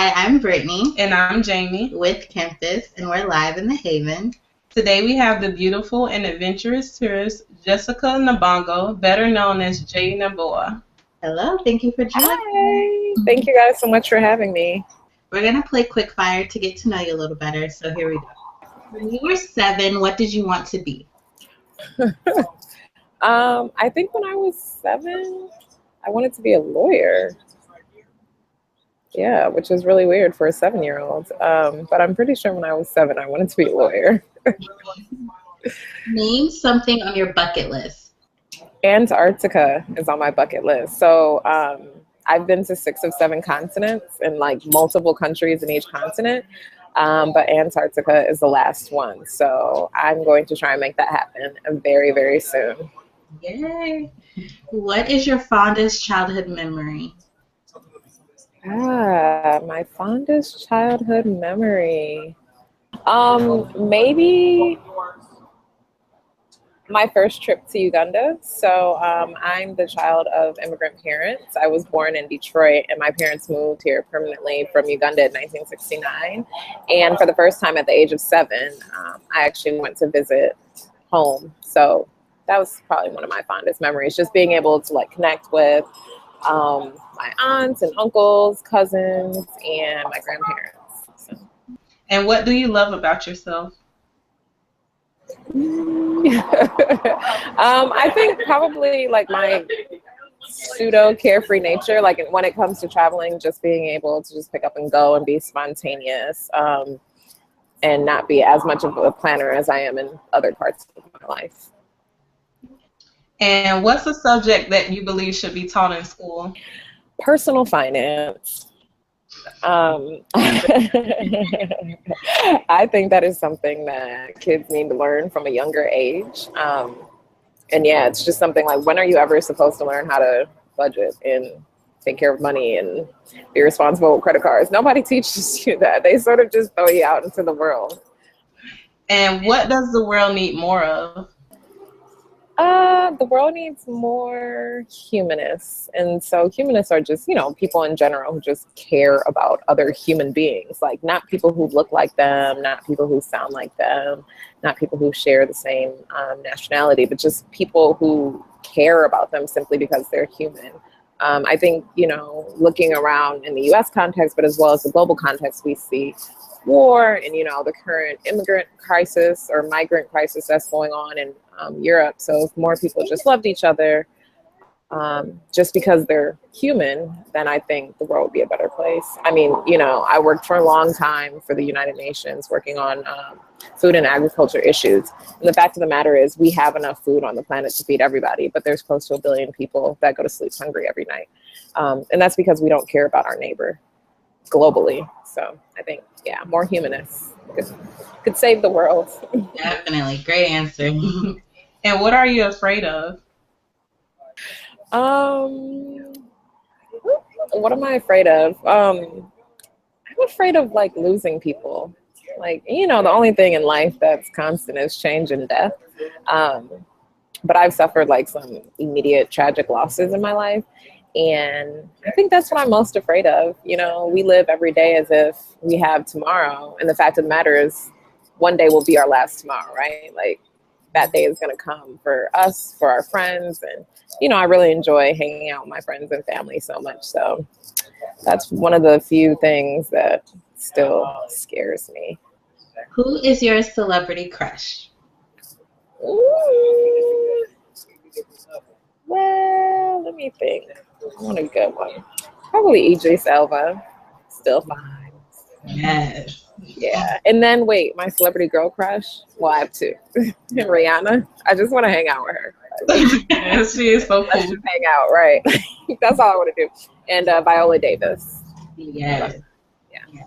Hi, I'm Brittany And I'm Jamie. with Campus, and we're live in the Haven. Today we have the beautiful and adventurous tourist Jessica Nabongo, better known as J Naboa. Hello, thank you for joining. Hi. Thank you guys so much for having me. We're going to play quick fire to get to know you a little better, so here we go. When you were 7, what did you want to be? I think when I was 7, I wanted to be a lawyer. Yeah, which is really weird for a 7-year-old. But I'm pretty sure when I was 7, I wanted to be a lawyer. Name something on your bucket list. Antarctica is on my bucket list. So I've been to 6 of 7 continents and like multiple countries in each continent. But Antarctica is the last one. So I'm going to try and make that happen very, very soon. Yay! What is your fondest childhood memory? My fondest childhood memory. Maybe my first trip to Uganda. So I'm the child of immigrant parents. I was born in Detroit, and my parents moved here permanently from Uganda in 1969. And for the first time at the age of 7, I actually went to visit home. So that was probably one of my fondest memories, just being able to like connect with my aunts and uncles, cousins, and my grandparents. So. And what do you love about yourself? I think probably like my pseudo carefree nature, like when it comes to traveling, just being able to just pick up and go and be spontaneous, and not be as much of a planner as I am in other parts of my life. And what's a subject that you believe should be taught in school? Personal finance. I think that is something that kids need to learn from a younger age. And yeah, it's just something like, when are you ever supposed to learn how to budget and take care of money and be responsible with credit cards? Nobody teaches you that. They sort of just throw you out into the world. And what does the world need more of? The world needs more humanists. And so humanists are just, people in general who just care about other human beings, like not people who look like them, not people who sound like them, not people who share the same nationality, but just people who care about them simply because they're human. I think, looking around in the US context, but as well as the global context, we see war and, the current immigrant crisis or migrant crisis that's going on in Europe. So if more people just loved each other just because they're human, then I think the world would be a better place. I mean, I worked for a long time for the United Nations working on food and agriculture issues. And the fact of the matter is we have enough food on the planet to feed everybody, but there's close to 1 billion people that go to sleep hungry every night. And that's because we don't care about our neighbor globally. So I think, yeah, more humanists could save the world. Definitely. Great answer. And what are you afraid of? What am I afraid of? I'm afraid of like losing people. Like, the only thing in life that's constant is change and death. But I've suffered like some immediate tragic losses in my life. And I think that's what I'm most afraid of. We live every day as if we have tomorrow. And the fact of the matter is one day will be our last tomorrow, right? Like that day is going to come for us, for our friends. And, I really enjoy hanging out with my friends and family so much. So that's one of the few things that still scares me. Who is your celebrity crush? Ooh. Well, let me think. I want a good one. Probably EJ Elba. Still fine. Yes. Yeah. And then wait, my celebrity girl crush. Well, I have 2. And Rihanna. I just want to hang out with her. Yes, she is so cool. Let's just hang out, right? That's all I want to do. And Viola Davis. Yes. Yeah.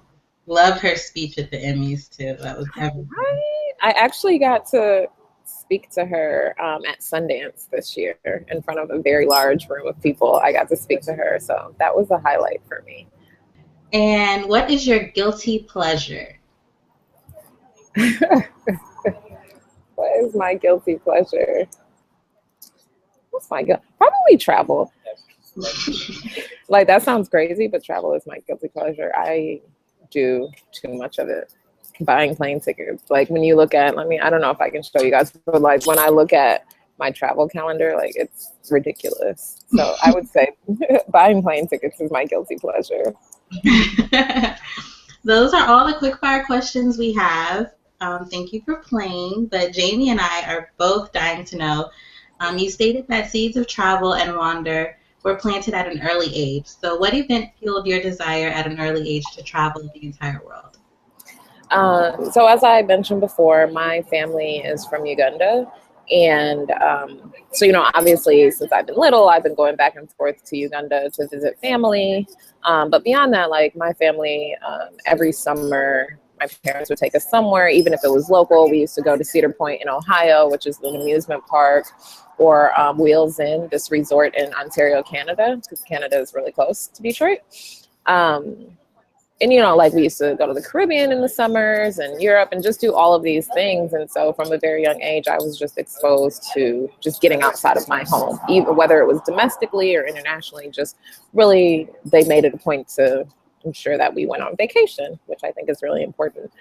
Love her speech at the Emmys too. That was everything. Right. I actually got to speak to her at Sundance this year in front of a very large room of people. I got to speak to her, so that was a highlight for me. And what is your guilty pleasure? What is my guilty pleasure? What's my guilt? Probably travel. Like, that sounds crazy, but travel is my guilty pleasure. I do too much of it. Buying plane tickets. Like, when you look at, I don't know if I can show you guys, but like when I look at my travel calendar, like, it's ridiculous. So I would say buying plane tickets is my guilty pleasure. Those are all the quickfire questions we have. Thank you for playing. But Jamie and I are both dying to know. You stated that seeds of travel and wander were planted at an early age. So, what event fueled your desire at an early age to travel the entire world? So as I mentioned before, my family is from Uganda. And so, obviously, since I've been little, I've been going back and forth to Uganda to visit family. But beyond that, like, my family, every summer, my parents would take us somewhere, even if it was local. We used to go to Cedar Point in Ohio, which is an amusement park, or Wheels Inn, this resort in Ontario, Canada, because Canada is really close to Detroit. And, like, we used to go to the Caribbean in the summers and Europe and just do all of these things. And so from a very young age, I was just exposed to just getting outside of my home, even whether it was domestically or internationally. Just really, they made it a point to ensure that we went on vacation, which I think is really important.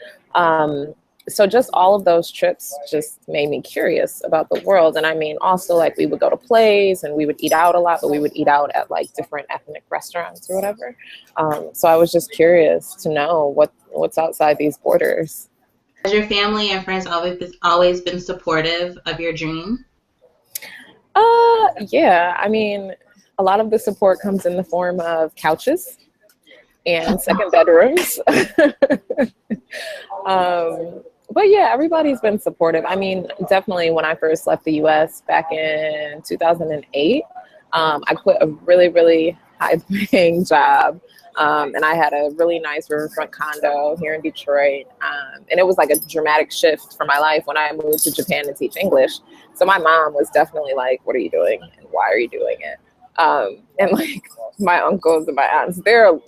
So just all of those trips just made me curious about the world. And also, like, we would go to plays and we would eat out a lot, but we would eat out at like different ethnic restaurants or whatever. So I was just curious to know what's outside these borders. Has your family and friends always been supportive of your dream? Yeah. A lot of the support comes in the form of couches and second bedrooms. But yeah, everybody's been supportive. Definitely when I first left the US back in 2008, I quit a really, really high paying job. And I had a really nice riverfront condo here in Detroit. And it was like a dramatic shift for my life when I moved to Japan to teach English. So my mom was definitely like, what are you doing? And why are you doing it? And like my uncles and my aunts, they're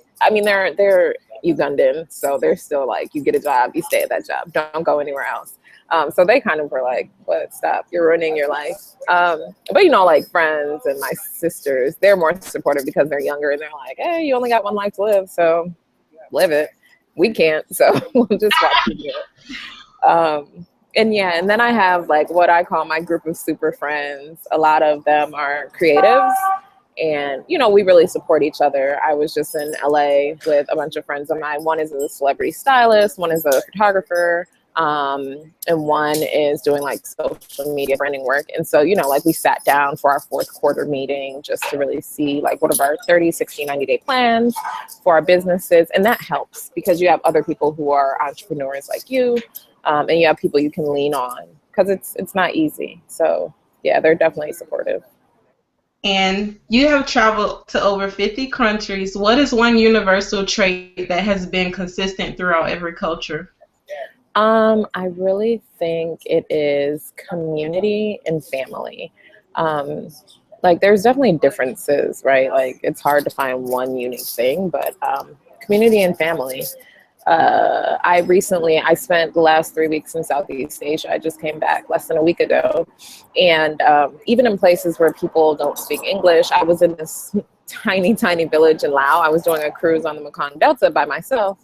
Ugandan, so they're still like, you get a job, you stay at that job, don't go anywhere else. So they kind of were like, what, stop, you're ruining your life. But like friends and my sisters, they're more supportive because they're younger and they're like, hey, you only got one life to live, so live it. We can't, so we'll just watch you do it. And then I have like what I call my group of super friends. A lot of them are creatives. And, we really support each other. I was just in LA with a bunch of friends of mine. One is a celebrity stylist, one is a photographer, and one is doing like social media branding work. And so, like, we sat down for our fourth quarter meeting just to really see like what are our 30, 60, 90-day plans for our businesses. And that helps because you have other people who are entrepreneurs like you, and you have people you can lean on because it's not easy. So yeah, they're definitely supportive. And you have traveled to over 50 countries. What is one universal trait that has been consistent throughout every culture? I really think it is community and family. Like, there's definitely differences, right? Like, it's hard to find one unique thing, but community and family. I spent the last 3 weeks in Southeast Asia. I just came back less than a week ago. And even in places where people don't speak English, I was in this tiny, tiny village in Laos. I was doing a cruise on the Mekong Delta by myself.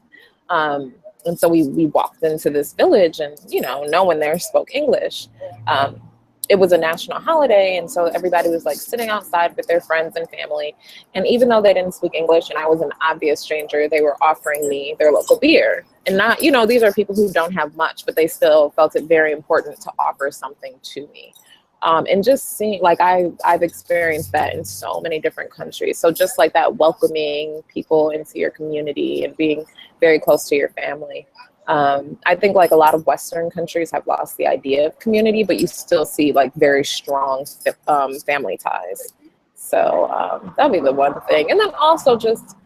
And so we walked into this village and, no one there spoke English. It was a national holiday, and so everybody was like sitting outside with their friends and family. And even though they didn't speak English and I was an obvious stranger, they were offering me their local beer. And not, these are people who don't have much, but they still felt it very important to offer something to me. And just seeing, like, I've experienced that in so many different countries. So just like that, welcoming people into your community and being very close to your family. I think like a lot of Western countries have lost the idea of community, but you still see like very strong family ties. So that'd be the one thing. And then also just,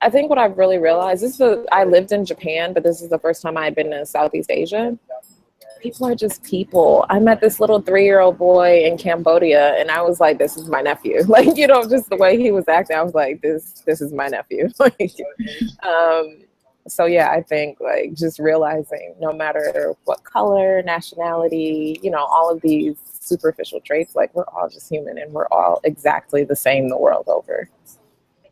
I think what I've really realized I lived in Japan, but this is the first time I had been to Southeast Asia. People are just people. I met this little 3-year-old boy in Cambodia and I was like, this is my nephew. Like, just the way he was acting, I was like, this is my nephew. So yeah, I think like just realizing no matter what color, nationality, all of these superficial traits. Like, we're all just human, and we're all exactly the same the world over.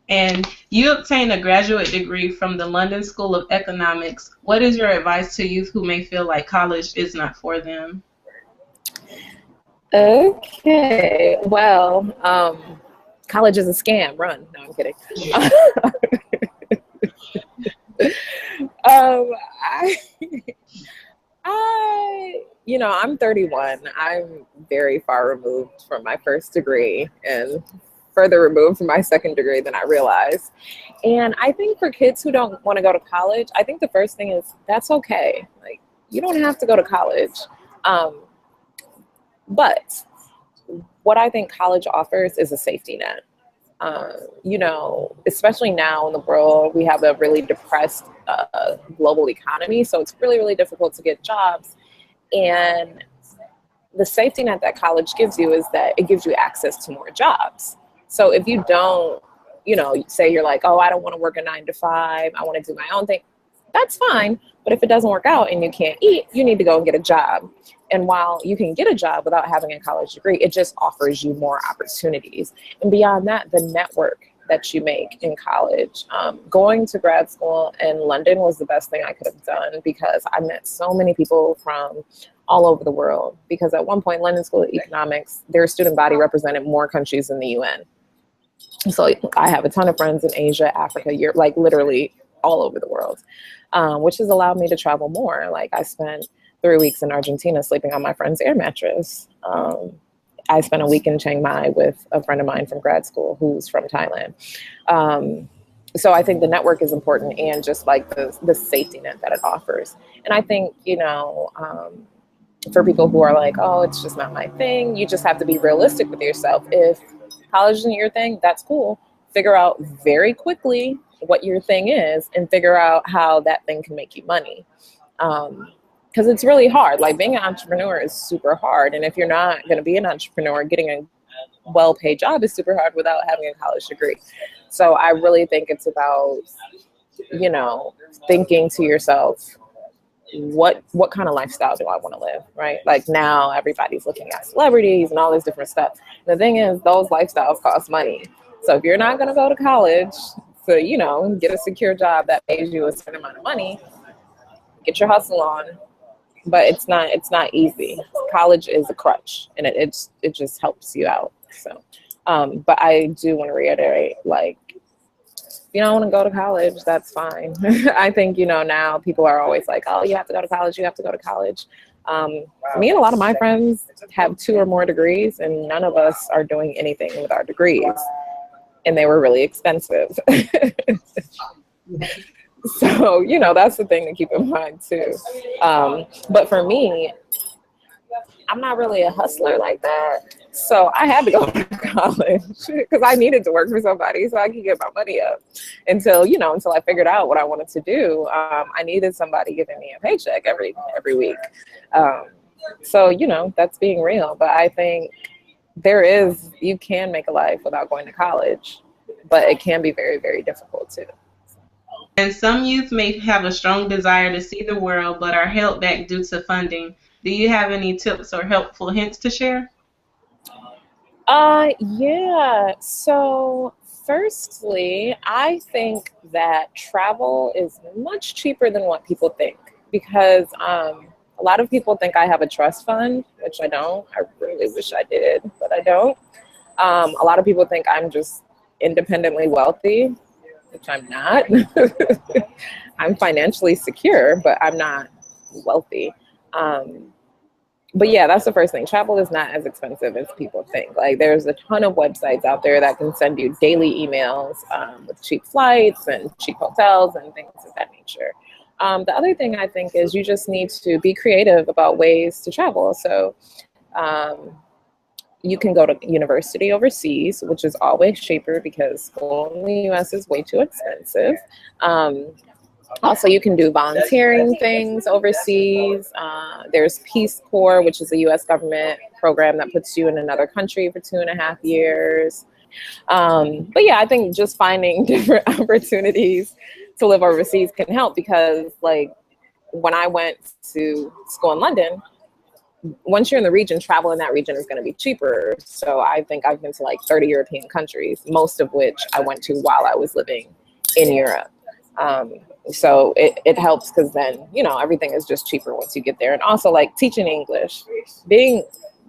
And you obtained a graduate degree from the London School of Economics. What is your advice to youth who may feel like college is not for them? Okay, well, college is a scam. Run. No, I'm kidding. I, I'm 31. I'm very far removed from my first degree and further removed from my second degree than I realized. And I think for kids who don't want to go to college, I think the first thing is that's okay. Like, you don't have to go to college. But what I think college offers is a safety net. Especially now in the world, we have a really depressed global economy. So it's really, really difficult to get jobs. And the safety net that college gives you is that it gives you access to more jobs. So if you don't, say you're like, oh, I don't want to work a 9 to 5, I want to do my own thing, that's fine. But if it doesn't work out and you can't eat, you need to go and get a job. And while you can get a job without having a college degree, it just offers you more opportunities. And beyond that, the network that you make in college. Going to grad school in London was the best thing I could have done because I met so many people from all over the world. Because at one point, London School of Economics, their student body represented more countries than the UN. So I have a ton of friends in Asia, Africa, Europe, like literally all over the world, which has allowed me to travel more. Like, I spent 3 weeks in Argentina sleeping on my friend's air mattress. I spent a week in Chiang Mai with a friend of mine from grad school who's from Thailand. So I think the network is important, and just like the safety net that it offers. And I think, for people who are like, oh, it's just not my thing, you just have to be realistic with yourself. If college isn't your thing, that's cool. Figure out very quickly what your thing is and figure out how that thing can make you money. Because it's really hard. Like, being an entrepreneur is super hard. And if you're not going to be an entrepreneur, getting a well-paid job is super hard without having a college degree. So I really think it's about, thinking to yourself, what kind of lifestyle do I want to live, right? Like, now everybody's looking at celebrities and all this different stuff. The thing is, those lifestyles cost money. So if you're not going to go to college to, get a secure job that pays you a certain amount of money, get your hustle on. But it's not easy. College is a crutch, and it just helps you out. So, but I do want to reiterate, like, if you don't want to go to college, that's fine. I think, now people are always like, oh, you have to go to college. You have to go to college. Me and a lot of my friends have 2 or more degrees, and none of us are doing anything with our degrees. And they were really expensive. So, that's the thing to keep in mind too. But for me, I'm not really a hustler like that. So I had to go to college because I needed to work for somebody so I could get my money up until I figured out what I wanted to do. I needed somebody giving me a paycheck every week. So, that's being real. But I think you can make a life without going to college, but it can be very, very difficult too. And some youth may have a strong desire to see the world, but are held back due to funding. Do you have any tips or helpful hints to share? Yeah. So firstly, I think that travel is much cheaper than what people think, because a lot of people think I have a trust fund, which I don't. I really wish I did, but I don't. A lot of people think I'm just independently wealthy, which I'm not. I'm financially secure, but I'm not wealthy. But yeah, that's the first thing. Travel is not as expensive as people think. Like, there's a ton of websites out there that can send you daily emails with cheap flights and cheap hotels and things of that nature. The other thing I think is you just need to be creative about ways to travel. So you can go to university overseas, which is always cheaper because school in the US is way too expensive. Also, you can do volunteering things overseas. There's Peace Corps, which is a US government program that puts you in another country for 2.5 years. But yeah, I think just finding different opportunities to live overseas can help, because like when I went to school in London, once you're in the region, travel in that region is going to be cheaper. So I think I've been to like 30 European countries, most of which I went to while I was living in Europe. So it helps because then, you know, everything is just cheaper once you get there. And also like teaching English, being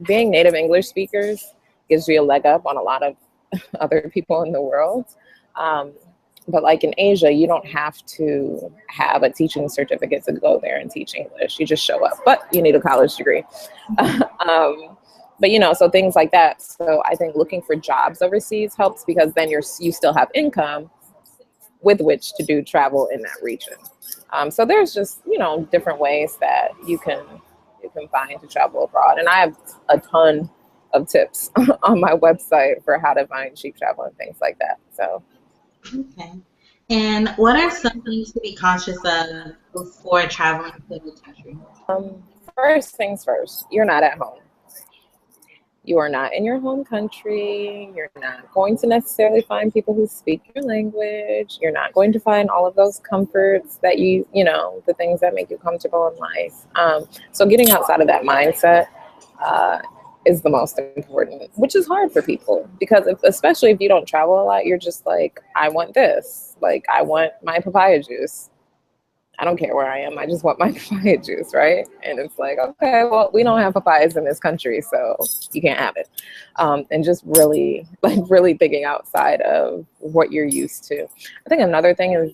native English speakers gives you a leg up on a lot of other people in the world. But like in Asia, you don't have to have a teaching certificate to go there and teach English. You just show up, but you need a college degree. But you know, so things like that. So I think looking for jobs overseas helps because then you still have income with which to do travel in that region. So there's just, you know, different ways that you can find to travel abroad. And I have a ton of tips on my website for how to find cheap travel and things like that. So. Okay. And what are some things to be conscious of before traveling to a new country? First things first, you're not at home. You are not in your home country. You're not going to necessarily find people who speak your language. You're not going to find all of those comforts that you know, the things that make you comfortable in life. So getting outside of that mindset is the most important, which is hard for people because especially if you don't travel a lot, you're just like, I want this. Like, I want my papaya juice. I don't care where I am. I just want my papaya juice, right? And it's like, okay, well, we don't have papayas in this country, so you can't have it. And just really thinking outside of what you're used to. I think another thing is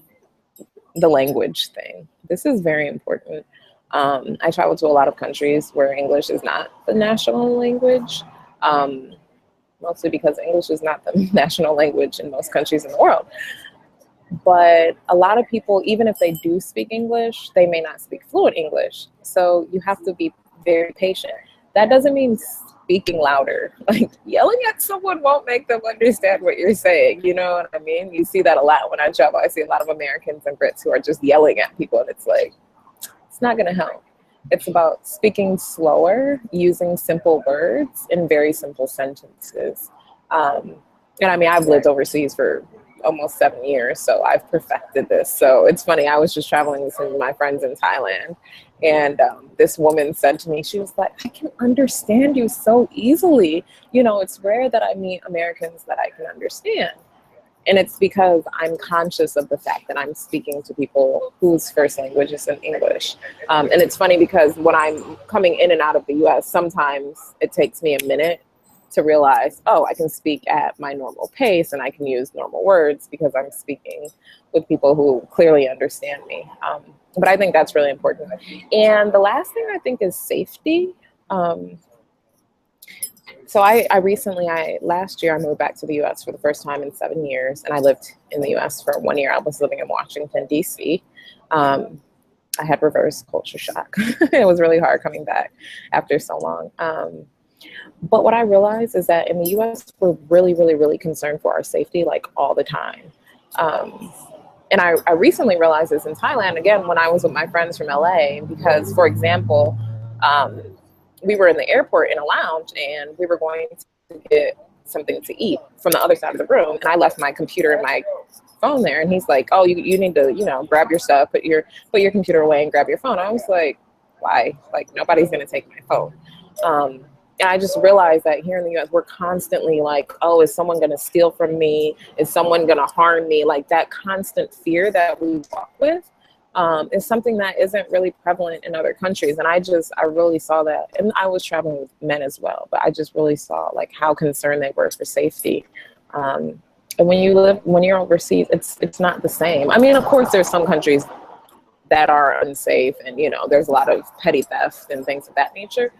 the language thing. This is very important. I travel to a lot of countries where English is not the national language, mostly because English is not the national language in most countries in the world. But a lot of people, even if they do speak English, they may not speak fluent English. So you have to be very patient. That doesn't mean speaking louder. Like yelling at someone won't make them understand what you're saying. You know what I mean? You see that a lot when I travel. I see a lot of Americans and Brits who are just yelling at people, and it's like, it's not going to help. It's about speaking slower, using simple words in very simple sentences. And I mean, I've lived overseas for almost 7 years, so I've perfected this. So it's funny, I was just traveling with some of my friends in Thailand, and this woman said to me, she was like, I can understand you so easily. You know, it's rare that I meet Americans that I can understand. And it's because I'm conscious of the fact that I'm speaking to people whose first language is in English. And it's funny because when I'm coming in and out of the US, sometimes it takes me a minute to realize, oh, I can speak at my normal pace and I can use normal words because I'm speaking with people who clearly understand me. But I think that's really important. And the last thing I think is safety. So last year I moved back to the US for the first time in 7 years, and I lived in the US for 1 year. I was living in Washington, DC. I had reverse culture shock. It was really hard coming back after so long. But what I realized is that in the US, we're really, really, really concerned for our safety, like all the time. And I recently realized this in Thailand, again, when I was with my friends from LA, because, for example, we were in the airport in a lounge and we were going to get something to eat from the other side of the room. And I left my computer and my phone there. And he's like, oh, you need to, you know, grab your stuff, put your computer away and grab your phone. I was like, why? Like, nobody's going to take my phone. And I just realized that here in the US, we're constantly like, oh, is someone going to steal from me? Is someone going to harm me? Like that constant fear that we walk with is something that isn't really prevalent in other countries. And I really saw that. And I was traveling with men as well, but I just really saw like how concerned they were for safety. And when you're overseas, it's not the same. I mean, of course, there's some countries that are unsafe and, you know, there's a lot of petty theft and things of that nature.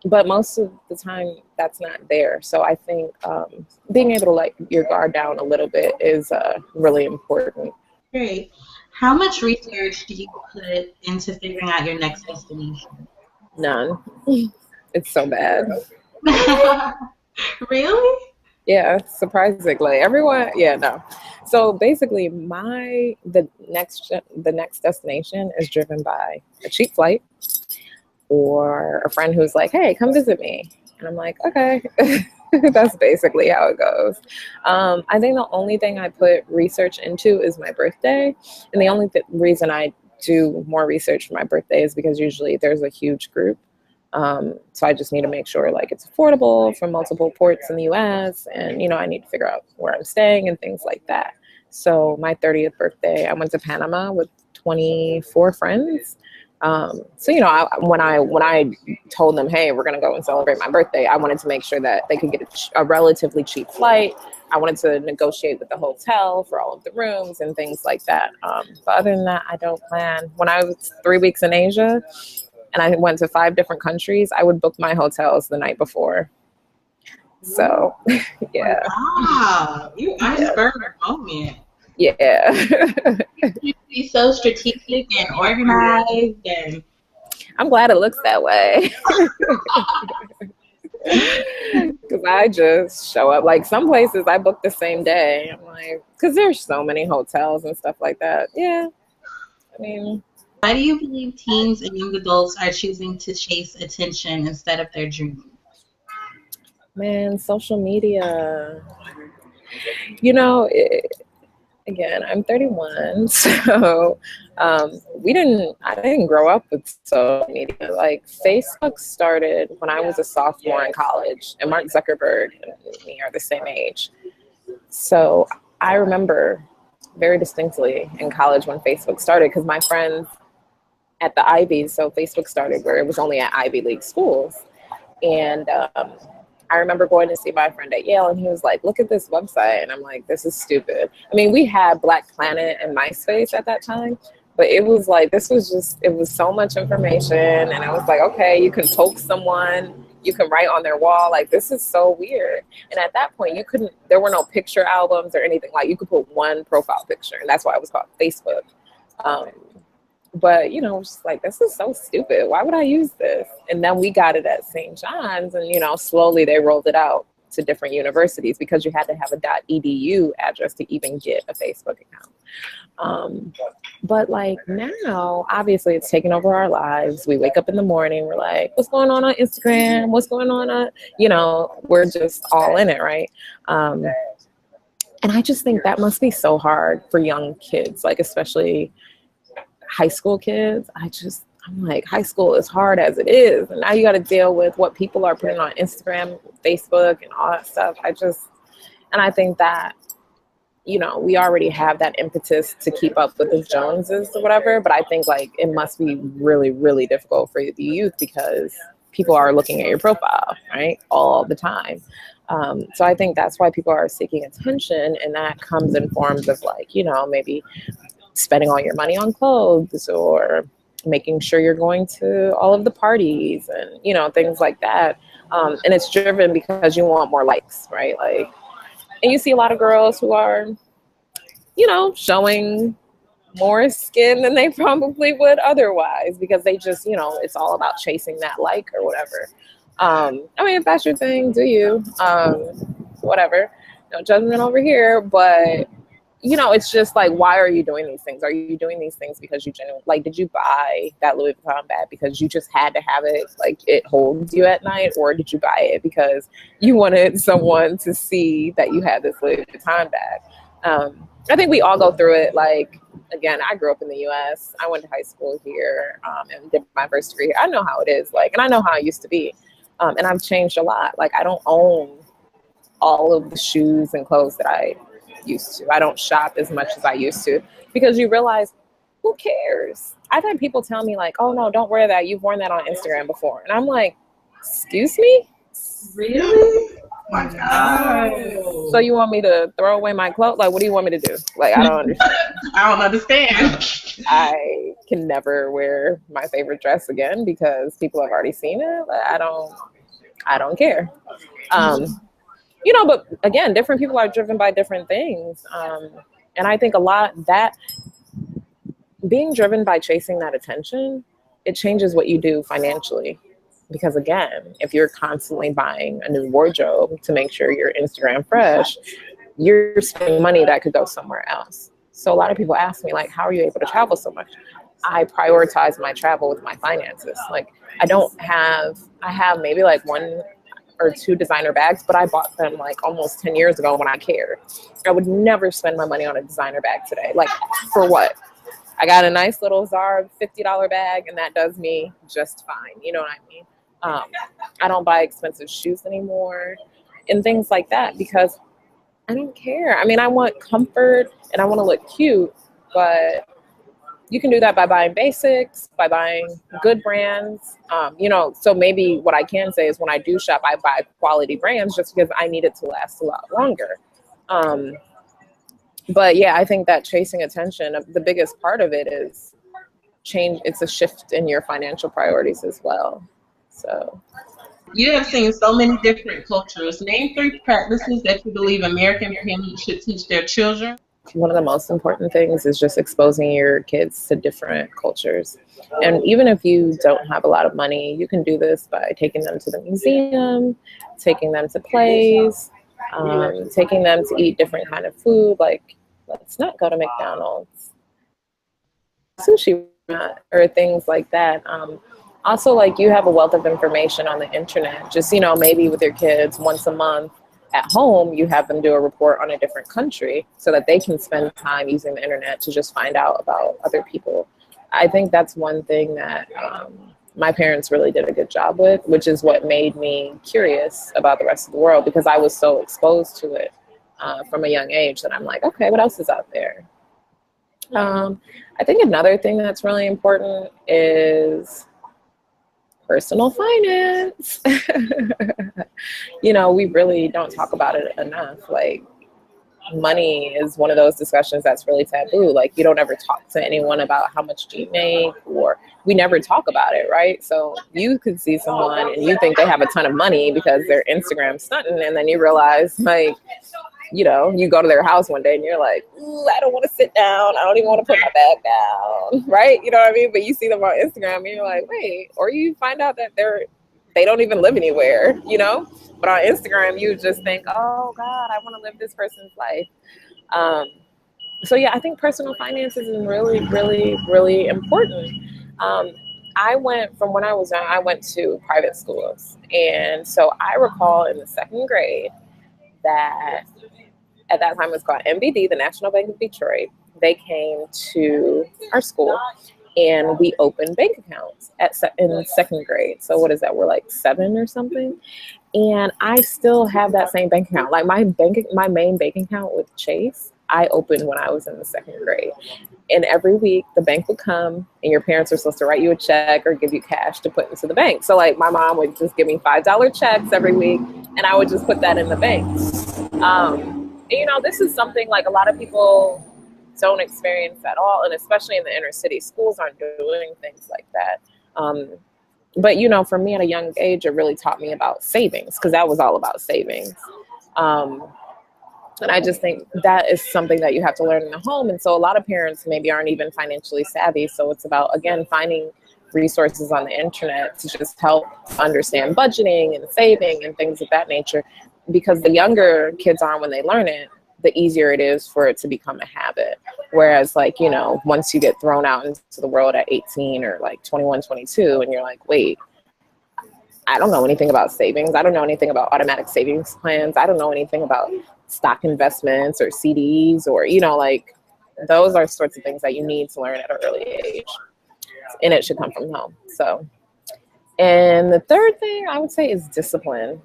But most of the time, that's not there. So I think being able to let your guard down a little bit is really important. Great. How much research do you put into figuring out your next destination? None. It's so bad. Really? Yeah, surprisingly. Everyone, yeah, no. So basically, the next destination is driven by a cheap flight, or a friend who's like, hey, come visit me. And I'm like, okay. That's basically how it goes. I think the only thing I put research into is my birthday. And the only reason I do more research for my birthday is because usually there's a huge group So I just need to make sure like it's affordable from multiple ports in the US, and I need to figure out where I'm staying and things like that. So my 30th birthday, I went to Panama with 24 friends. So when I told them, hey, we're gonna go and celebrate my birthday, I wanted to make sure that they could get a relatively cheap flight. I wanted to negotiate with the hotel for all of the rooms and things like that. But other than that, I don't plan. When I was 3 weeks in Asia and I went to 5 different countries, I would book my hotels the night before. So, yeah. Wow, you iceberg moment. Yeah. You be so strategic and organized, and I'm glad it looks that way. Because I just show up. Like some places I book the same day. I'm like, because there's so many hotels and stuff like that. Yeah. I mean, why do you believe teens and young adults are choosing to chase attention instead of their dreams? man, social media. Again, I'm 31, so I didn't grow up with social media. Like Facebook started when I was a sophomore in college, and Mark Zuckerberg and me are the same age. So I remember very distinctly in college when Facebook started, because my friends at the Ivies, so Facebook started where it was only at Ivy League schools, and I remember going to see my friend at Yale, and he was like, look at this website. And I'm like, this is stupid. I mean, we had Black Planet and MySpace at that time, but it was like, it was so much information. And I was like, okay, you can poke someone, you can write on their wall. Like, this is so weird. And at that point, there were no picture albums or anything. Like, you could put one profile picture, and that's why it was called Facebook. But, just like, this is so stupid. Why would I use this? And then we got it at St. John's, and, slowly they rolled it out to different universities because you had to have a .edu address to even get a Facebook account. But like now, obviously it's taken over our lives. We wake up in the morning, we're like, what's going on Instagram? What's going on? We're just all in it, right? And I just think that must be so hard for young kids, like especially high school kids. I'm like, high school is hard as it is, and now you got to deal with what people are putting on Instagram, Facebook, and all that stuff. And I think that we already have that impetus to keep up with the Joneses or whatever, but I think like it must be really, really difficult for the youth because people are looking at your profile, right, all the time. So I think that's why people are seeking attention, and that comes in forms of like, maybe spending all your money on clothes, or making sure you're going to all of the parties and, things like that. And it's driven because you want more likes, right? Like, and you see a lot of girls who are, showing more skin than they probably would otherwise because they just, it's all about chasing that like or whatever. I mean, if that's your thing, do you? Whatever. No judgment over here, but it's just like, why are you doing these things? Are you doing these things because you genuinely, like, did you buy that Louis Vuitton bag because you just had to have it, like it holds you at night? Or did you buy it because you wanted someone to see that you had this Louis Vuitton bag? I think we all go through it. Like, again, I grew up in the US. I went to high school here and did my first degree here. I know how it is, like, and I know how it used to be. And I've changed a lot. Like, I don't own all of the shoes and clothes that I used to. I don't shop as much as I used to because you realize, who cares? I've had people tell me like, oh no, don't wear that. You've worn that on Instagram before. And I'm like, excuse me? Really? Oh my God. So you want me to throw away my clothes? Like, what do you want me to do? Like, I don't understand. I don't understand. I can never wear my favorite dress again because people have already seen it. But I don't care. But again, different people are driven by different things. And I think a lot that being driven by chasing that attention, it changes what you do financially. Because again, if you're constantly buying a new wardrobe to make sure you're Instagram fresh, you're spending money that could go somewhere else. So a lot of people ask me, like, how are you able to travel so much? I prioritize my travel with my finances. Like, I have maybe like 1 or 2 designer bags, but I bought them like almost 10 years ago when I cared. I would never spend my money on a designer bag today. Like, for what? I got a nice little Zara $50 bag, and that does me just fine. You know what I mean? I don't buy expensive shoes anymore and things like that because I don't care. I mean, I want comfort and I want to look cute, but you can do that by buying basics, by buying good brands. So maybe what I can say is when I do shop, I buy quality brands just because I need it to last a lot longer. Um, but yeah, I think that chasing attention, the biggest part of it is change. It's a shift in your financial priorities as well. So You have seen so many different cultures. Name 3 practices that you believe American parents should teach their children. one of the most important things is just exposing your kids to different cultures. And even if you don't have a lot of money, you can do this by taking them to the museum, taking them to plays, taking them to eat different kind of food. Like, let's not go to McDonald's, sushi, or things like that. Also, like, you have a wealth of information on the internet. Just, maybe with your kids once a month at home, you have them do a report on a different country so that they can spend time using the internet to just find out about other people. I think that's one thing that my parents really did a good job with, which is what made me curious about the rest of the world because I was so exposed to it from a young age that I'm like, okay, what else is out there? I think another thing that's really important is personal finance. We really don't talk about it enough. Like, money is one of those discussions that's really taboo. Like, you don't ever talk to anyone about how much do you make, or we never talk about it, right? So you could see someone and you think they have a ton of money because their Instagram's stunting, and then you realize, like, you go to their house one day and you're like, ooh, I don't want to sit down. I don't even want to put my bag down, right? You know what I mean? But you see them on Instagram and you're like, wait, or you find out that they don't even live anywhere, But on Instagram, you just think, oh God, I want to live this person's life. So yeah, I think personal finances is really, really, really important. I went from when I was young, I went to private schools. And so I recall in the 2nd grade that at that time it was called NBD, the National Bank of Detroit. They came to our school and we opened bank accounts in 2nd grade. So what is that? We're like 7 or something. And I still have that same bank account. Like my main bank account with Chase, I opened when I was in the 2nd grade. And every week the bank would come and your parents were supposed to write you a check or give you cash to put into the bank. So like my mom would just give me $5 checks every week and I would just put that in the bank. This is something like a lot of people don't experience at all. And especially in the inner city, schools aren't doing things like that. But for me at a young age, it really taught me about savings because that was all about savings. And I just think that is something that you have to learn in the home. And so a lot of parents maybe aren't even financially savvy. So it's about, again, finding resources on the internet to just help understand budgeting and saving and things of that nature. Because the younger kids are when they learn it, the easier it is for it to become a habit. Whereas once you get thrown out into the world at 18 or like 21, 22, and you're like, wait, I don't know anything about savings. I don't know anything about automatic savings plans. I don't know anything about stock investments or CDs or, those are sorts of things that you need to learn at an early age. And it should come from home. So, and the third thing I would say is discipline,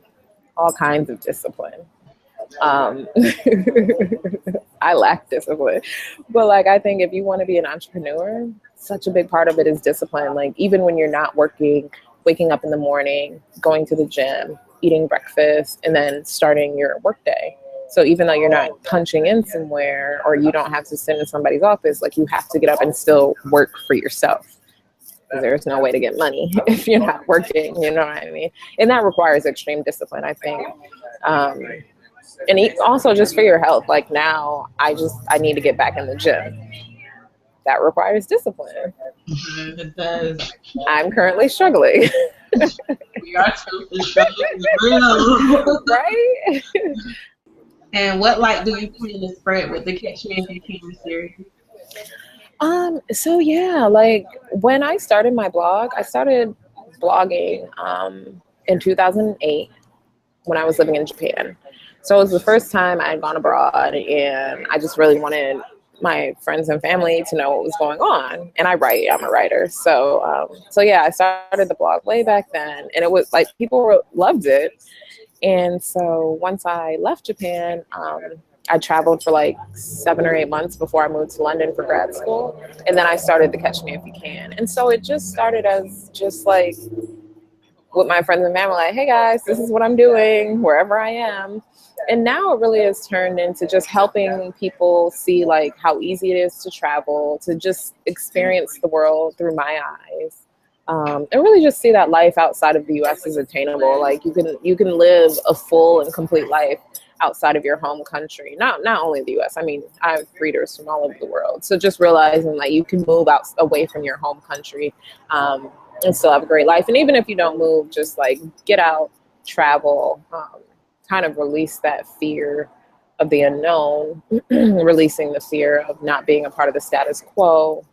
all kinds of discipline. I lack discipline, but I think if you want to be an entrepreneur, such a big part of it is discipline. Like, even when you're not working, waking up in the morning, going to the gym, eating breakfast, and then starting your workday. So even though you're not punching in somewhere or you don't have to sit in somebody's office, you have to get up and still work for yourself. There's no way to get money if you're not working, you know what I mean? And that requires extreme discipline, I think. And also just for your health. Now I need to get back in the gym. That requires discipline. It does. I'm currently struggling. We are totally struggling. Real. Right? And what light do you plan to spread with the Catch Me If You Can series? So yeah, when I started my blog, I started blogging in 2008 when I was living in Japan. So it was the first time I had gone abroad, and I just really wanted my friends and family to know what was going on. And I write, I'm a writer. So yeah, I started the blog way back then, and it was like loved it. And so once I left Japan, I traveled for like 7 or 8 months before I moved to London for grad school. And then I started the Catch Me If You Can. And so it just started as just like with my friends and family, like, hey guys, this is what I'm doing wherever I am. And now it really has turned into just helping people see like how easy it is to travel, to just experience the world through my eyes. And really just see that life outside of the U.S. is attainable. Like you can live a full and complete life outside of your home country. Not only the U.S. I mean, I have readers from all over the world. So just realizing that you can move out away from your home country and still have a great life. And even if you don't move, just like get out, travel, kind of release that fear of the unknown, releasing the fear of not being a part of the status quo.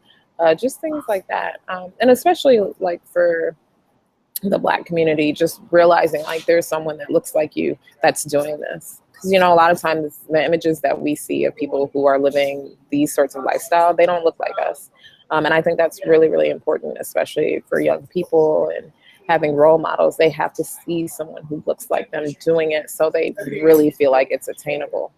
Just things like that. And especially like for the Black community, just realizing like there's someone that looks like you that's doing this. Because, you know, a lot of times the images that we see of people who are living these sorts of lifestyle, they don't look like us. And I think that's really, really important, especially for young people and having role models. They have to see someone who looks like them doing it so they really feel like it's attainable.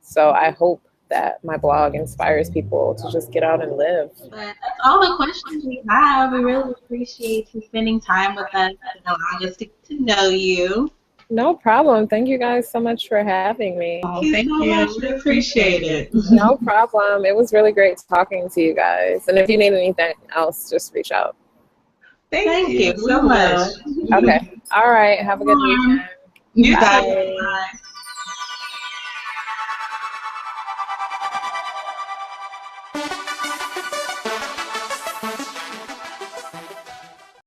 So I hope that my blog inspires people to just get out and live. But that's all the questions we have. We really appreciate you spending time with us and allowing us to get to know you. No problem. Thank you guys so much for having me. Oh, thank you. We appreciate it. No problem. It was really great talking to you guys. And if you need anything else, just reach out. Thank you so much. Okay. All right. Have a good weekend. You Bye. too.